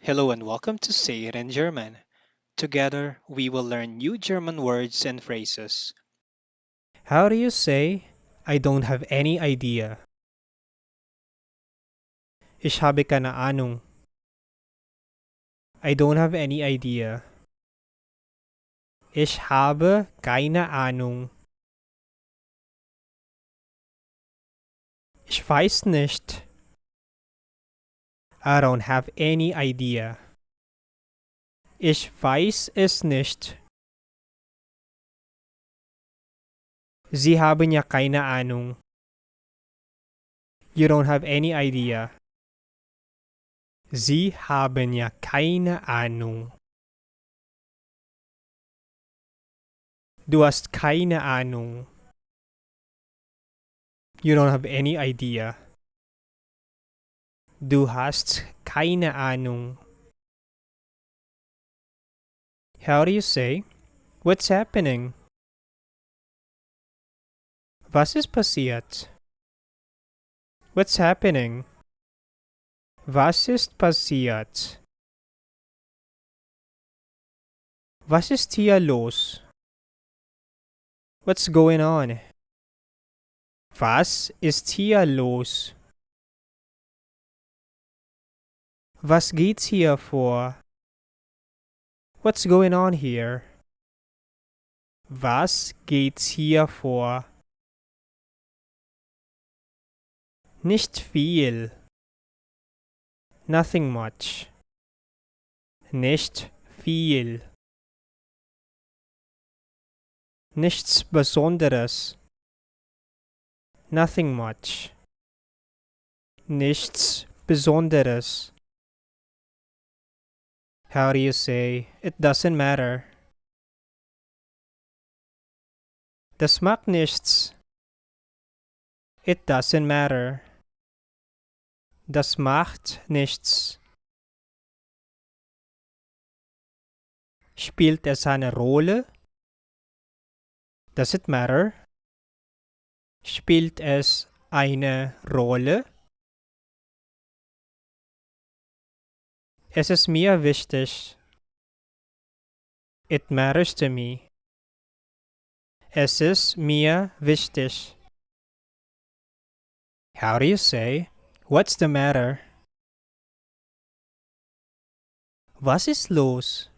Hello and welcome to Say It in German. Together, we will learn new German words and phrases. How do you say, I don't have any idea? Ich habe keine Ahnung. I don't have any idea. Ich habe keine Ahnung. Ich weiß nicht. I don't have any idea. Ich weiß es nicht. Sie haben ja keine Ahnung. You don't have any idea. Sie haben ja keine Ahnung. Du hast keine Ahnung. You don't have any idea. Du hast keine Ahnung. How do you say, what's happening? Was ist passiert? What's happening? Was ist passiert? Was ist hier los? What's going on? Was ist hier los? Was geht's hier vor? What's going on here? Was geht's hier vor? Nicht viel. Nothing much. Nicht viel. Nichts Besonderes. Nothing much. Nichts Besonderes. How do you say, it doesn't matter? Das macht nichts. It doesn't matter. Das macht nichts. Spielt es eine Rolle? Does it matter? Spielt es eine Rolle? Es ist mir wichtig. It matters to me. Es ist mir wichtig. How do you say, what's the matter? Was ist los?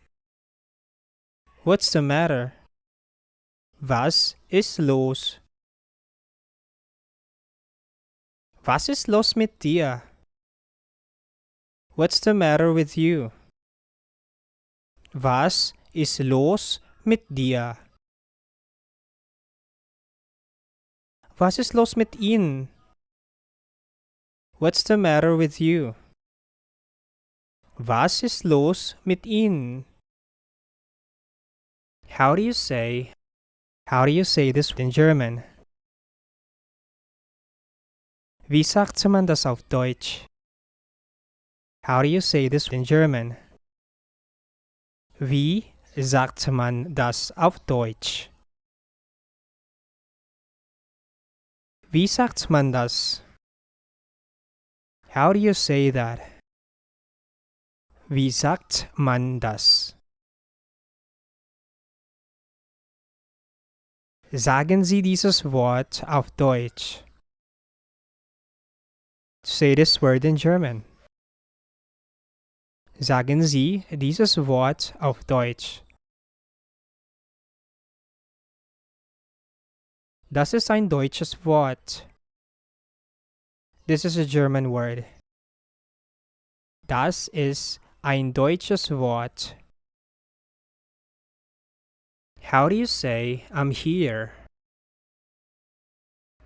What's the matter? Was ist los? Was ist los mit dir? What's the matter with you? Was ist los mit dir? Was ist los mit Ihnen? What's the matter with you? Was ist los mit Ihnen? How do you say this in German? Wie sagt man das auf Deutsch? How do you say this in German? Wie sagt man das auf Deutsch? Wie sagt man das? How do you say that? Wie sagt man das? Sagen Sie dieses Wort auf Deutsch. Say this word in German. Sagen Sie dieses Wort auf Deutsch. Das ist ein deutsches Wort. This is a German word. Das ist ein deutsches Wort. How do you say, I'm here?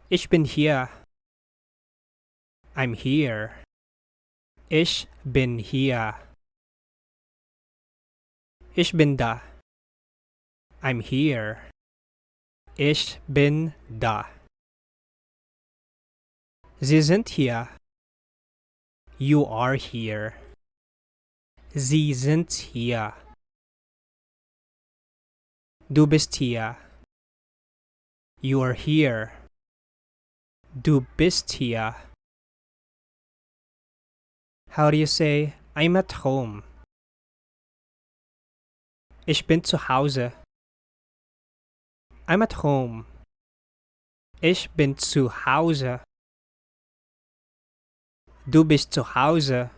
Ich bin hier. I'm here. Ich bin hier. Ich bin da. I'm here. Ich bin da. Sie sind hier. You are here. Sie sind hier. Du bist hier. You are here. Du bist hier. How do you say, I'm at home? Ich bin zu Hause. I'm at home. Ich bin zu Hause. Du bist zu Hause.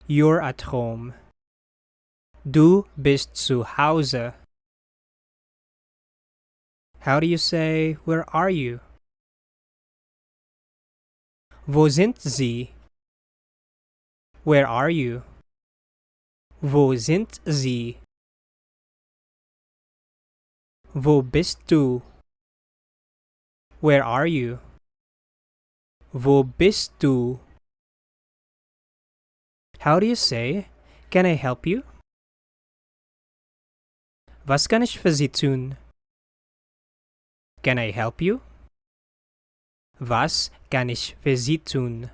You're at home. Du bist zu Hause. How do you say, where are you? Wo sind Sie? Where are you? Wo sind Sie? Wo bist du? Where are you? Wo bist du? How do you say, can I help you? Was kann ich für Sie tun? Can I help you? Was kann ich für Sie tun?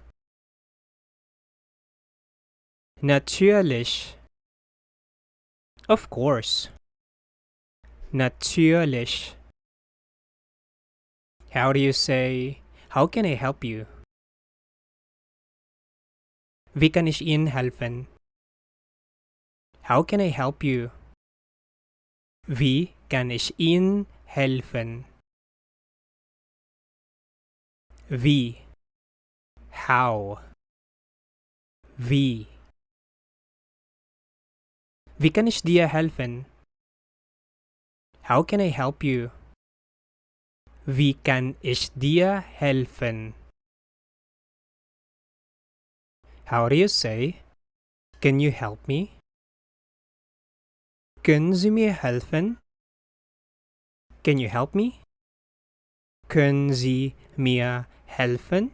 Natürlich. Of course. Natürlich. How do you say, how can I help you? Wie kann ich Ihnen helfen? How can I help you? Wie kann ich Ihnen helfen? Wie? How? Wie? Wie kann ich dir helfen? How can I help you? Wie kann ich dir helfen? How do you say, can you help me? Können Sie mir helfen? Can you help me? Können Sie mir helfen?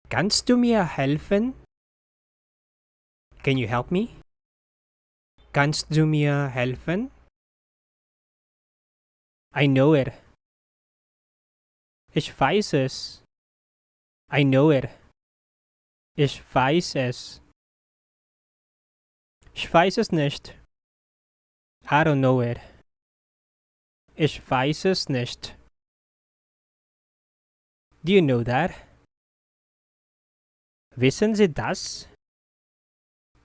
Kannst du mir helfen? Can you help me? Kannst du mir helfen? I know it. Ich weiß es. I know it. Ich weiß es. Ich weiß es nicht. I don't know it. Ich weiß es nicht. Do you know that? Wissen Sie das?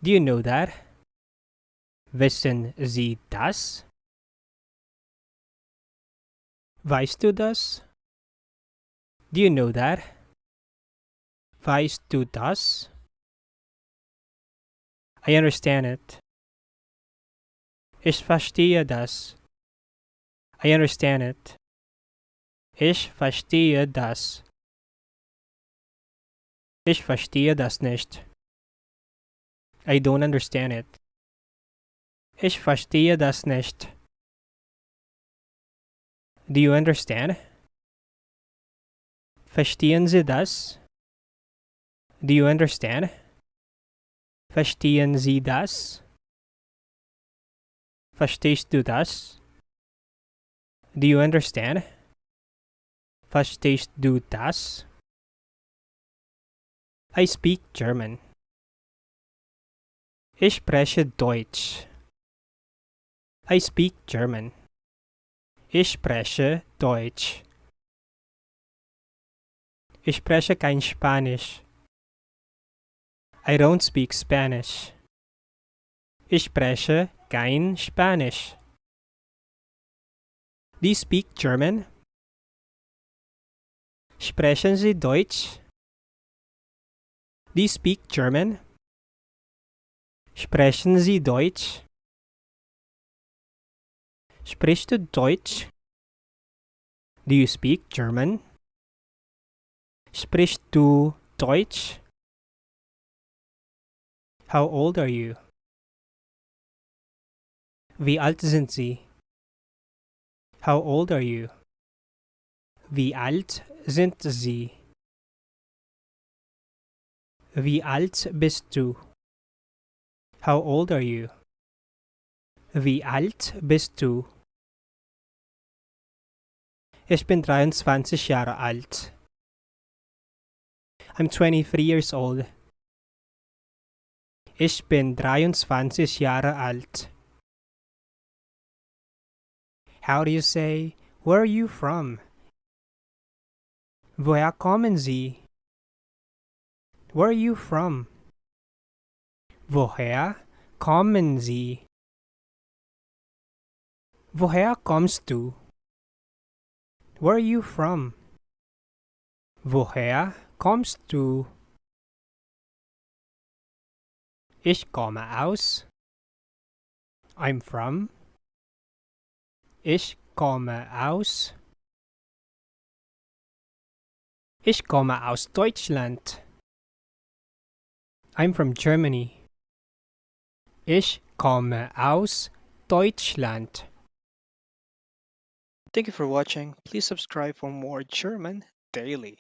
Do you know that? Wissen Sie das? Weißt du das? Do you know that? Weißt du das? I understand it. Ich verstehe das. I understand it. Ich verstehe das. Ich verstehe das nicht. I don't understand it. Ich verstehe das nicht. Do you understand? Verstehen Sie das? Do you understand? Verstehen Sie das? Verstehst du das? Do you understand? Verstehst du das? I speak German. Ich spreche Deutsch. I speak German. Ich spreche Deutsch. Ich spreche kein Spanisch. I don't speak Spanish. Ich spreche kein Spanisch. Do you speak German? Sprechen Sie Deutsch? Do you speak German? Sprechen Sie Deutsch? Sprichst du Deutsch? Do you speak German? Sprichst du Deutsch? How old are you? Wie alt sind Sie? How old are you? Wie alt sind Sie? Wie alt bist du? How old are you? Wie alt bist du? Ich bin 23 Jahre alt. I'm 23 years old. Ich bin 23 Jahre alt. How do you say, where are you from? Woher kommen Sie? Where are you from? Woher kommen Sie? Woher kommst du? Where are you from? Woher kommst du? Ich komme aus. I'm from. Ich komme aus. Ich komme aus Deutschland. I'm from Germany. Ich komme aus Deutschland. Thank you for watching. Please subscribe for more German daily.